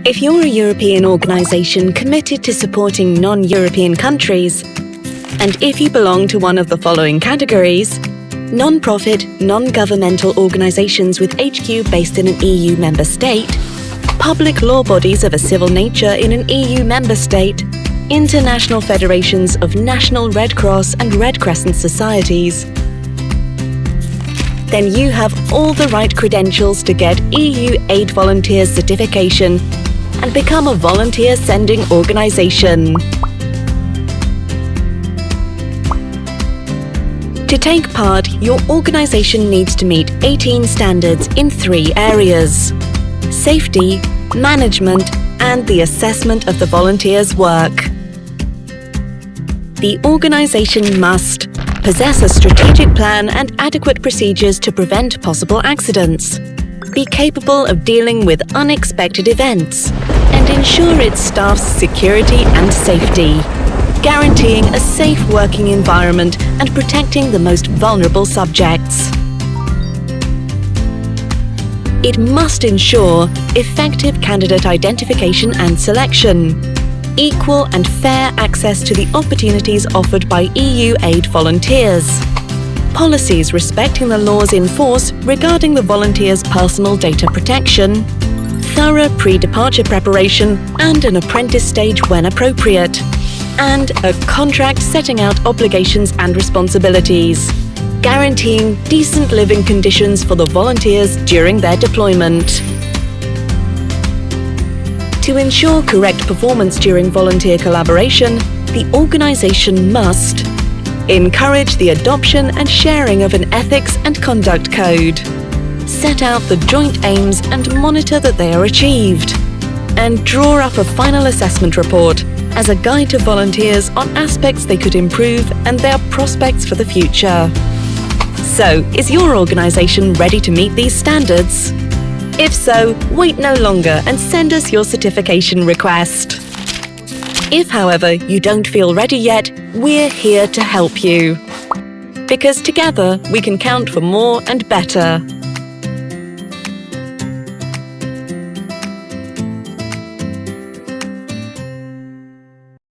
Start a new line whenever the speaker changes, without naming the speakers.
If you're a European organisation committed to supporting non-European countries, and if you belong to one of the following categories: non-profit, non-governmental organisations with HQ based in an EU member state, public law bodies of a civil nature in an EU member state, international federations of national Red Cross and Red Crescent societies, then you have all the right credentials to get EU Aid Volunteers certification and become a volunteer sending organisation. To take part, your organisation needs to meet 18 standards in 3 areas: safety, management, and the assessment of the volunteers' work. The organisation must possess a strategic plan and adequate procedures to prevent possible accidents, be capable of dealing with unexpected events, and ensure its staff's security and safety, guaranteeing a safe working environment and protecting the most vulnerable subjects. It must ensure effective candidate identification and selection, equal and fair access to the opportunities offered by EU aid volunteers, policies respecting the laws in force regarding the volunteers' personal data protection, thorough pre-departure preparation and an apprentice stage when appropriate, and a contract setting out obligations and responsibilities, guaranteeing decent living conditions for the volunteers during their deployment. To ensure correct performance during volunteer collaboration, the organisation must encourage the adoption and sharing of an ethics and conduct code, set out the joint aims and monitor that they are achieved, and draw up a final assessment report as a guide to volunteers on aspects they could improve and their prospects for the future. So, is your organisation ready to meet these standards? If so, wait no longer and send us your certification request. If, however, you don't feel ready yet, we're here to help you. Because together we can count for more and better.